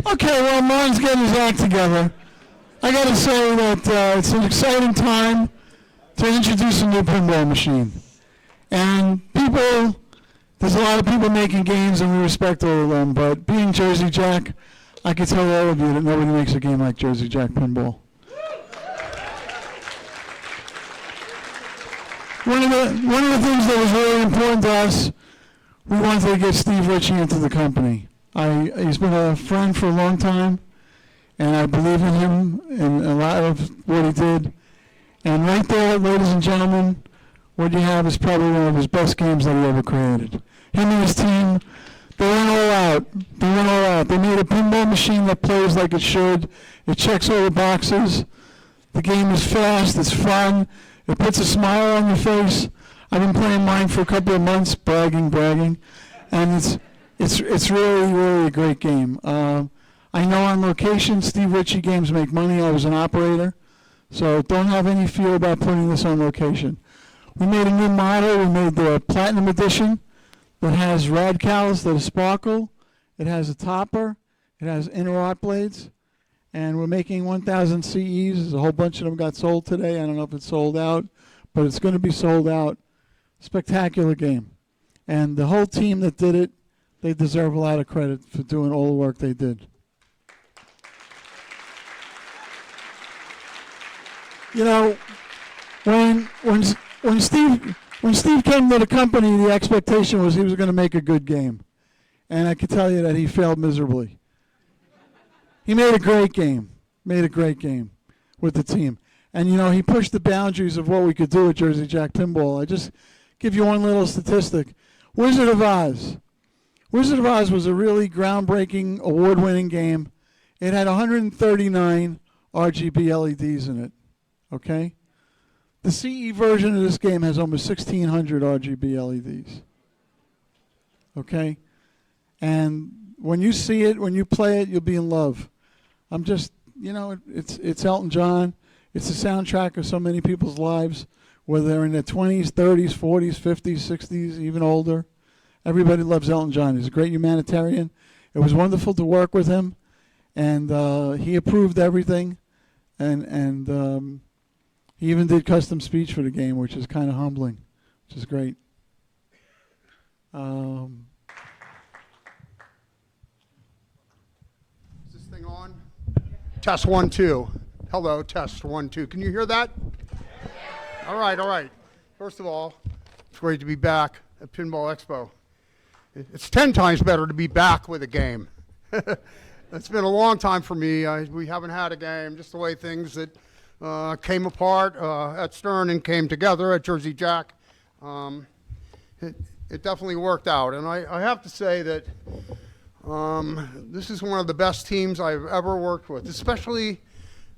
Okay, well, Martin's getting his act together. I got to say that it's an exciting time to introduce a new pinball machine. And there's a lot of people making games, and we respect all of them, but being Jersey Jack, I can tell all of you that nobody makes a game like Jersey Jack Pinball. One of the things that was really important to us, we wanted to get Steve Ritchie into the company. He's been a friend for a long time, and I believe in him and a lot of what he did. And right there, ladies and gentlemen, what you have is probably one of his best games that he ever created. Him and his team, they went all out. They made a pinball machine that plays like it should. It checks all the boxes. The game is fast. It's fun. It puts a smile on your face. I've been playing mine for a couple of months, bragging, and it's really a great game. I know on location, Steve Ritchie games make money. I was an operator, so don't have any fear about putting this on location. We made a new model. We made the Platinum Edition that has radicals that sparkle. It has a topper. It has inner art blades. And we're making 1,000 CEs. A whole bunch of them got sold today. I don't know if it's sold out, but it's going to be sold out. Spectacular game. And the whole team that did it, they deserve a lot of credit for doing all the work they did. You know, when Steve came to the company, the expectation was he was going to make a good game. And I can tell you that he failed miserably. He made a great game with the team. And, you know, he pushed the boundaries of what we could do at Jersey Jack Pinball. I just give you one little statistic. Wizard of Oz. Wizard of Oz was a really groundbreaking, award-winning game. It had 139 RGB LEDs in it, okay? The CE version of this game has almost 1,600 RGB LEDs, okay? And when you see it, when you play it, you'll be in love. I'm just, you know, it's Elton John. It's the soundtrack of so many people's lives, whether they're in their 20s, 30s, 40s, 50s, 60s, even older. Everybody loves Elton John. He's a great humanitarian. It was wonderful to work with him, and he approved everything, and he even did custom speech for the game, which is kind of humbling, which is great. Is this thing on? Test 1, 2. Hello, test 1, 2. Can you hear that? All right. First of all, it's great to be back at Pinball Expo. It's 10 times better to be back with a game. It's been a long time for me. We haven't had a game, just the way things that came apart at Stern and came together at Jersey Jack. It definitely worked out. And I have to say that this is one of the best teams I've ever worked with, especially,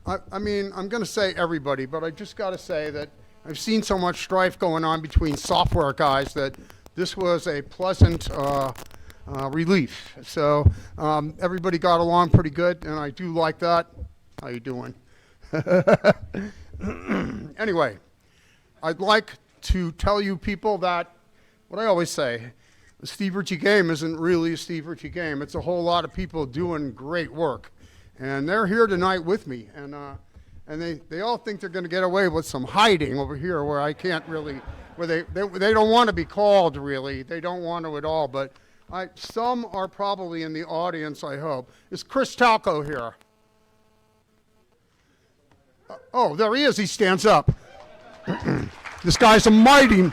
I mean, I'm going to say everybody, but I just got to say that I've seen so much strife going on between software guys that this was a pleasant relief. So everybody got along pretty good, and I do like that. How you doing? Anyway, I'd like to tell you people that what I always say, the Steve Ritchie game isn't really a Steve Ritchie game. It's a whole lot of people doing great work. And they're here tonight with me. And they all think they're going to get away with some hiding over here where I can't really, where they don't want to be called really. They don't want to at all. But some are probably in the audience, I hope. Is Chris Talco here? Oh, there he is. He stands up. This guy's a mighty...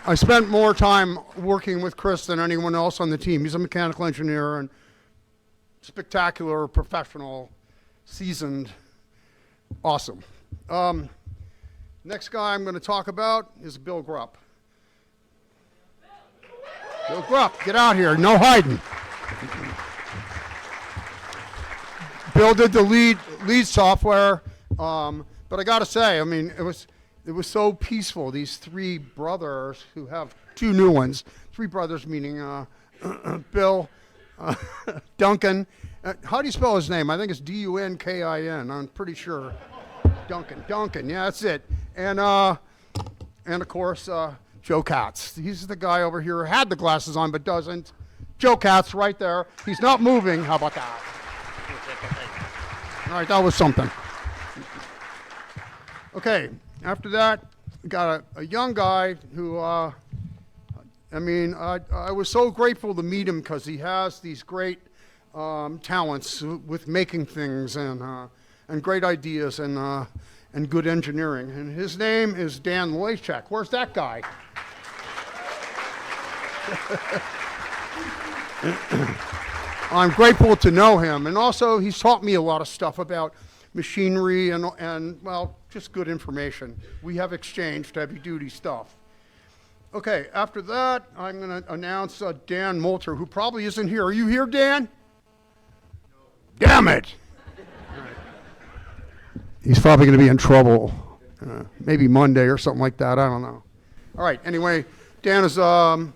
I spent more time working with Chris than anyone else on the team. He's a mechanical engineer and spectacular, professional, seasoned, awesome. Next guy I'm going to talk about is Bill Grupp. Bill Grupp, get out here. No hiding. Bill did the lead software, but I got to say, I mean, it was so peaceful. These three brothers who have two new ones, three brothers meaning Bill, Duncan. How do you spell his name? I think it's D-U-N-K-I-N. I'm pretty sure. Duncan. Yeah, that's it. And of course, Joe Katz. He's the guy over here who had the glasses on but doesn't. Joe Katz right there. He's not moving. How about that? All right, that was something. Okay, after that, we got a young guy who, I was so grateful to meet him because he has these great talents with making things and great ideas and good engineering. And his name is Dan Loychek. Where's that guy? I'm grateful to know him, and also he's taught me a lot of stuff about machinery and well, just good information. We have exchanged heavy-duty stuff. Okay, after that, I'm going to announce Dan Moulter, who probably isn't here. Are you here, Dan? No. Damn it! He's probably going to be in trouble. Maybe Monday or something like that. I don't know. All right, anyway, Dan is the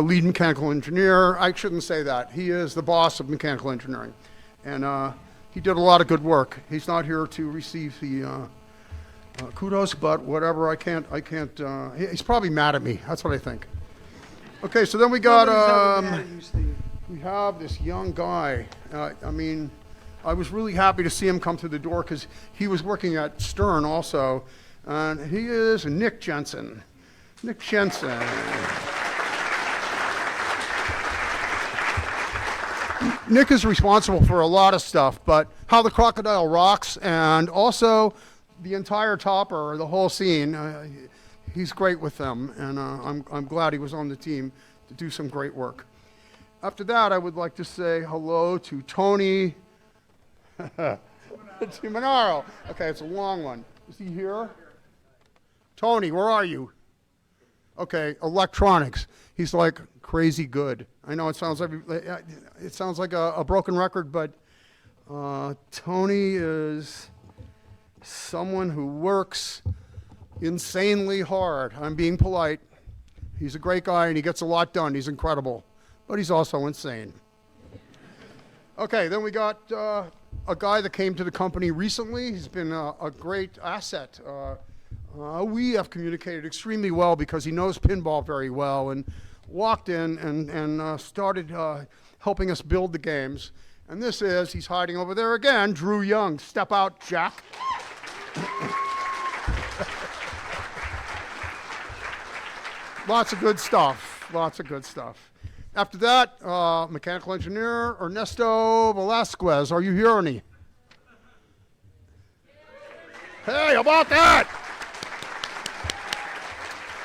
lead mechanical engineer. I shouldn't say that. He is the boss of mechanical engineering. And he did a lot of good work. He's not here to receive the kudos, but whatever, I can't, he's probably mad at me. That's what I think. Okay, so then we got, we have this young guy. I was really happy to see him come through the door because he was working at Stern also. And he is Nick Jensen. Nick Jensen. Nick is responsible for a lot of stuff, but How the Crocodile Rocks and also the entire Topper, the whole scene, he's great with them, and I'm glad he was on the team to do some great work. After that, I would like to say hello to Tony Timonaro. Okay, it's a long one. Is he here? Tony, where are you? Okay, electronics. He's like crazy good. I know it sounds like a broken record, but Tony is someone who works insanely hard. I'm being polite. He's a great guy and he gets a lot done. He's incredible, but he's also insane. Okay, then we got a guy that came to the company recently. He's been a great asset. We have communicated extremely well because he knows pinball very well and walked in and started helping us build the games. And this is, he's hiding over there again, Drew Young. Step out, Jack. Lots of good stuff, lots of good stuff. After that, mechanical engineer Ernesto Velasquez. Are you here, Ernie? Hey, how about that?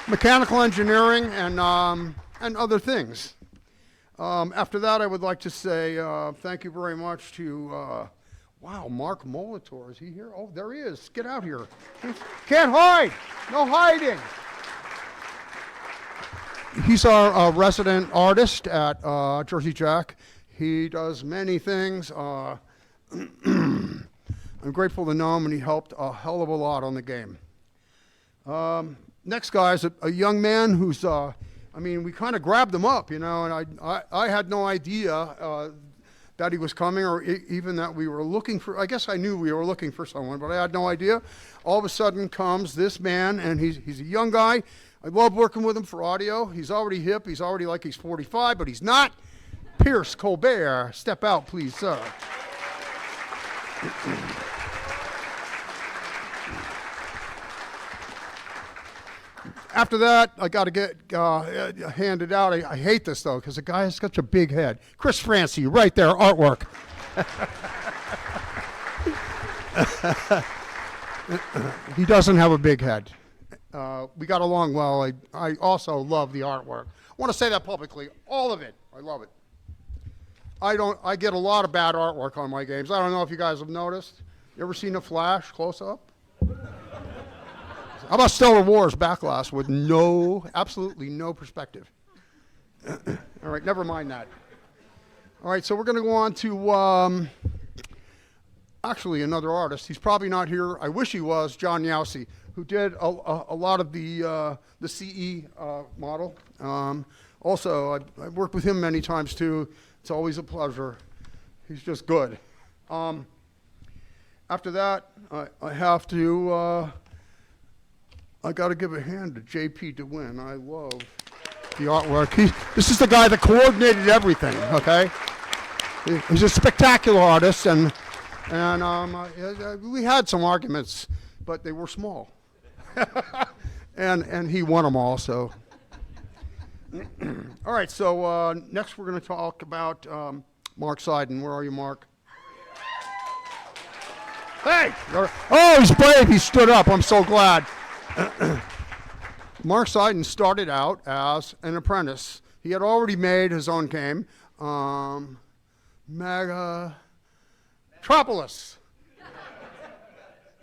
Mechanical engineering and other things. After that, I would like to say thank you very much to, wow, Mark Molitor. Is he here? Oh, there he is. Get out here. Can't hide. No hiding. He's our resident artist at Jersey Jack. He does many things. I'm grateful to know him, and he helped a hell of a lot on the game. Next guy is a young man who's, we kind of grabbed him up, and I had no idea that he was coming or even that we were looking for, I guess I knew we were looking for someone, but I had no idea. All of a sudden comes this man, and he's a young guy. I love working with him for audio. He's already hip. He's already like he's 45, but he's not. Pierce Colbert, step out, please, sir. After that, I got to get handed out. I hate this, though, because the guy has such a big head. Chris Francie, right there, artwork. He doesn't have a big head. We got along well. I also love the artwork. I want to say that publicly. All of it. I love it. I get a lot of bad artwork on my games. I don't know if you guys have noticed. You ever seen a flash close up? How about Stellar Wars Backlash with absolutely no perspective? All right, never mind that. All right, so we're going to go on to actually another artist. He's probably not here. I wish he was, John Yowsey, who did a lot of the CE model. Also, I've worked with him many times too. It's always a pleasure. He's just good. After that, I have to, I got to give a hand to JP to win. I love. the artwork. This is the guy that coordinated everything, okay? He's a spectacular artist, and we had some arguments, but they were small. and he won them all, so. All right, so next we're going to talk about Mark Seiden. Where are you, Mark? Hey! Oh, he's brave. He stood up. I'm so glad. Mark Seiden started out as an apprentice. He had already made his own game, Megatropolis.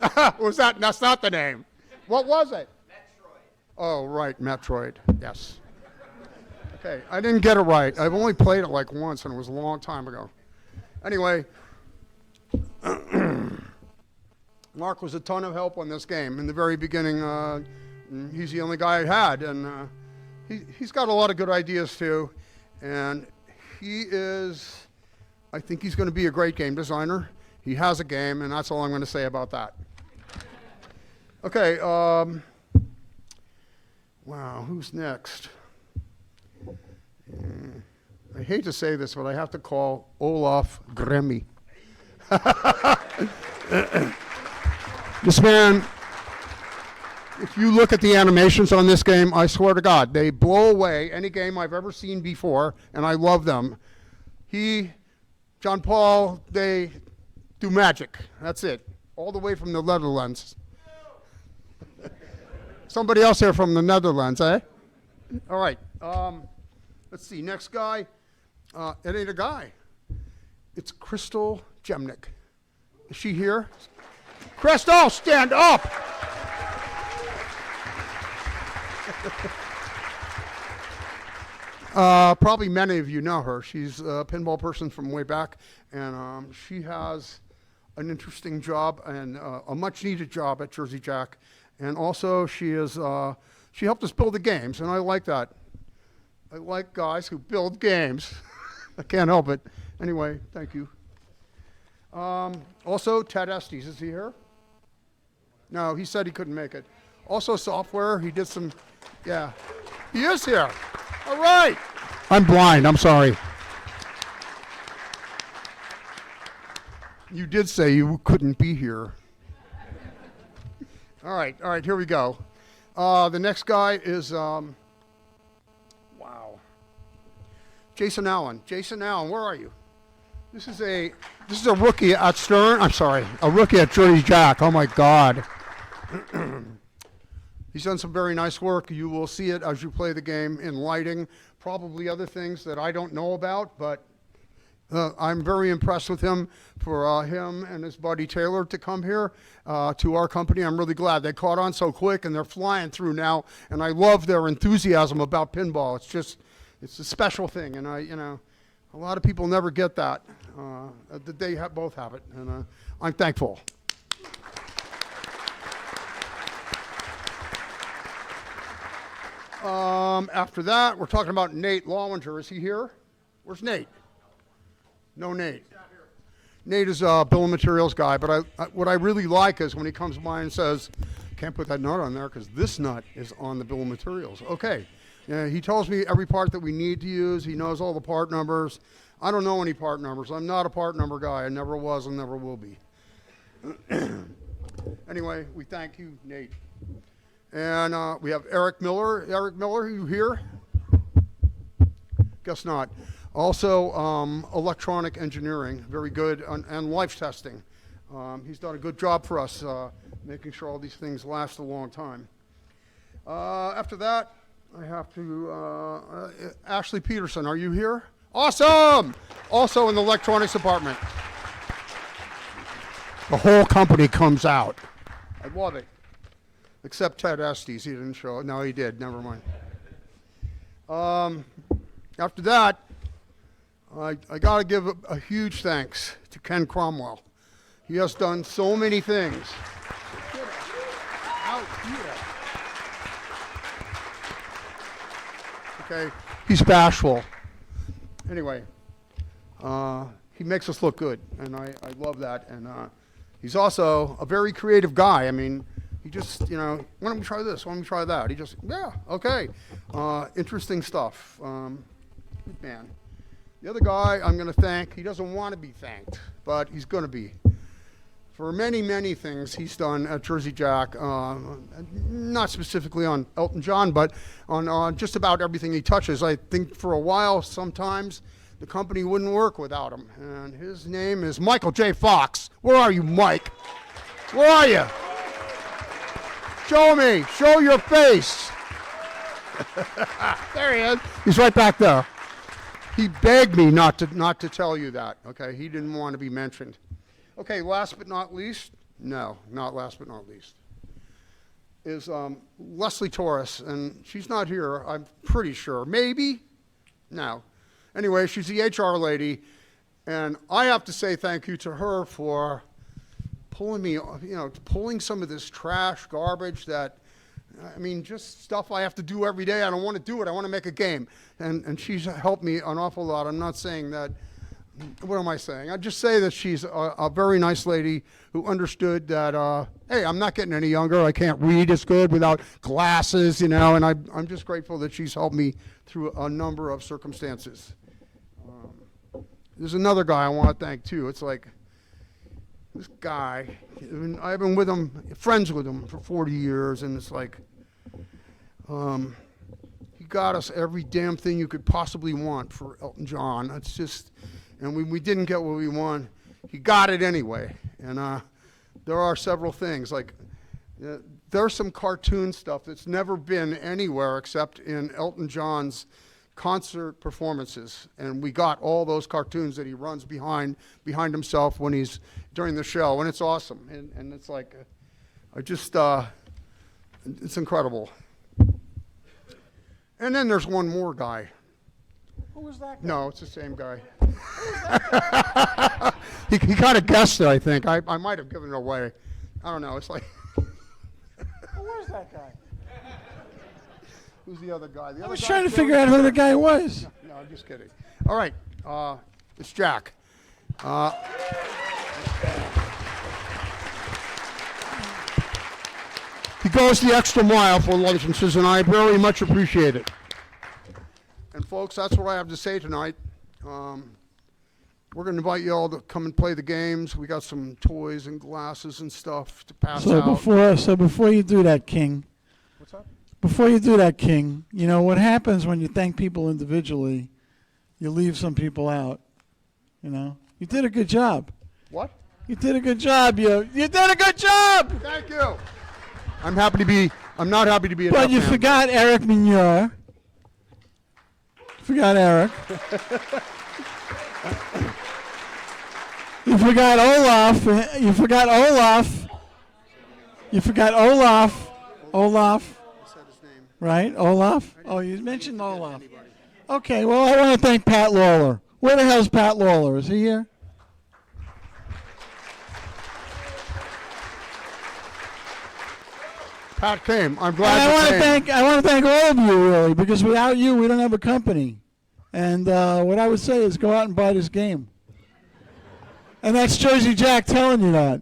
That's not the name. What was it? Metroid. Oh, right, Metroid. Yes. Okay, I didn't get it right. I've only played it like once, and it was a long time ago. Anyway, Mark was a ton of help on this game. In the very beginning, he's the only guy I had, and he's got a lot of good ideas too. And I think he's going to be a great game designer. He has a game, and that's all I'm going to say about that. Okay, wow, who's next? I hate to say this, but I have to call Olaf Gremmy. This man, if you look at the animations on this game, I swear to God, they blow away any game I've ever seen before, and I love them. John Paul, they do magic. That's it. All the way from the Netherlands. Somebody else here from the Netherlands, eh? All right. Let's see. Next guy. It ain't a guy. It's Crystal Jemnick. Is she here? Crystal, stand up! Probably many of you know her. She's a pinball person from way back, and she has an interesting job and a much-needed job at Jersey Jack. And also, she helped us build the games, and I like that. I like guys who build games. I can't help it. Anyway, thank you. Also, Ted Estes, is he here? No, he said he couldn't make it. Also, software, he did some, yeah. He is here. All right. I'm blind, I'm sorry. You did say you couldn't be here. All right, here we go. The next guy is, wow. Jason Allen. Jason Allen, where are you? This is a rookie at Stern. I'm sorry, a rookie at Jersey Jack. Oh my God. He's done some very nice work. You will see it as you play the game in lighting, probably other things that I don't know about, but I'm very impressed with him. For him and his buddy Taylor to come here to our company, I'm really glad. They caught on so quick, and they're flying through now, and I love their enthusiasm about pinball. It's a special thing, and a lot of people never get that. That they both have it, and I'm thankful. After that, we're talking about Nate Lawinger. Is he here? Where's Nate? No Nate. Nate is a bill of materials guy, but what I really like is when he comes by and says, can't put that nut on there because this nut is on the bill of materials. Okay. Yeah, he tells me every part that we need to use. He knows all the part numbers. I don't know any part numbers. I'm not a part number guy. I never was and never will be. Anyway, we thank you, Nate. And we have Eric Miller. Eric Miller, are you here? Guess not. Also, electronic engineering, very good, and life testing. He's done a good job for us, making sure all these things last a long time. After that, I have to, Ashley Peterson, are you here? Awesome! Also in the electronics department. The whole company comes out. I love it. Except Ted Estes, he didn't show it. No, he did, never mind. After that, I got to give a huge thanks to Ken Cromwell. He has done so many things. Out here. Okay, he's bashful. Anyway, he makes us look good, and I love that. And he's also a very creative guy. I mean, He just, you know, why don't we try this? Why don't we try that? He just, yeah, okay. Interesting stuff. Man. The other guy I'm going to thank, he doesn't want to be thanked, but he's going to be. For many, many things he's done at Jersey Jack, not specifically on Elton John, but on just about everything he touches. I think for a while, sometimes, the company wouldn't work without him. And his name is Michael J. Fox. Where are you, Mike? Where are you? Show me. Show your face. There he is. He's right back there. He begged me not to tell you that. Okay, he didn't want to be mentioned. Okay, last but not least, no, not last but not least, is Leslie Torres, and she's not here, I'm pretty sure. Maybe? No. Anyway, she's the HR lady, and I have to say thank you to her for pulling me, you know, pulling some of this trash, garbage that, I mean, just stuff I have to do every day. I don't want to do it. I want to make a game. And she's helped me an awful lot. I'm not saying that. What am I saying? I just say that she's a very nice lady who understood that, hey, I'm not getting any younger. I can't read as good without glasses, you know, and I'm just grateful that she's helped me through a number of circumstances. There's another guy I want to thank, too. It's like this guy, I've been with him, friends with him for 40 years, and it's like he got us every damn thing you could possibly want for Elton John. It's just... And we didn't get what we want. He got it anyway. And there are several things. Like, there's some cartoon stuff that's never been anywhere except in Elton John's concert performances. And we got all those cartoons that he runs behind himself when he's during the show. And it's awesome. And it's like, it's incredible. And then there's one more guy. Who was that guy? No, it's the same guy. he kind of guessed it, I think. I might have given it away. I don't know. It's like... Who was that guy? Who's the other guy? I was trying to figure out who the guy was. No, I'm just kidding. All right. It's Jack. He goes the extra mile for licenses, and I very much appreciate it. And folks, that's what I have to say tonight. We're going to invite you all to come and play the games. We got some toys and glasses and stuff to pass out. Before you do that, King. What's up? Before you do that, King, you know what happens when you thank people individually, you leave some people out. You know? You did a good job. What? You did a good job. You did a good job! Thank you. I'm not happy to be a But you forgot Eric Mignor. Forgot Eric. You forgot Olaf. You forgot Olaf. You forgot Olaf. Olaf. I said his name. Right? Olaf? Oh, you mentioned Olaf. Okay, well, I want to thank Pat Lawler. Where the hell's Pat Lawler? Is he here? Pat came. I'm glad you came. I want to thank all of you, really, because without you, we don't have a company. And what I would say is go out and buy this game. And that's Jersey Jack telling you that.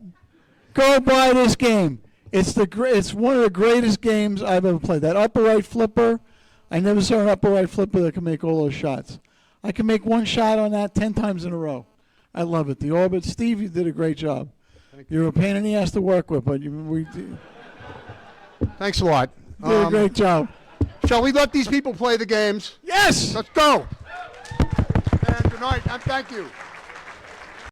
Go buy this game. It's one of the greatest games I've ever played. That upper right flipper, I never saw an upper right flipper that can make all those shots. I can make one shot on that 10 times in a row. I love it. The orbit. Steve, you did a great job. You're a pain in the ass to work with, but Thanks a lot. You did a great job. Shall we let these people play the games? Yes! Let's go. And good night, and thank you.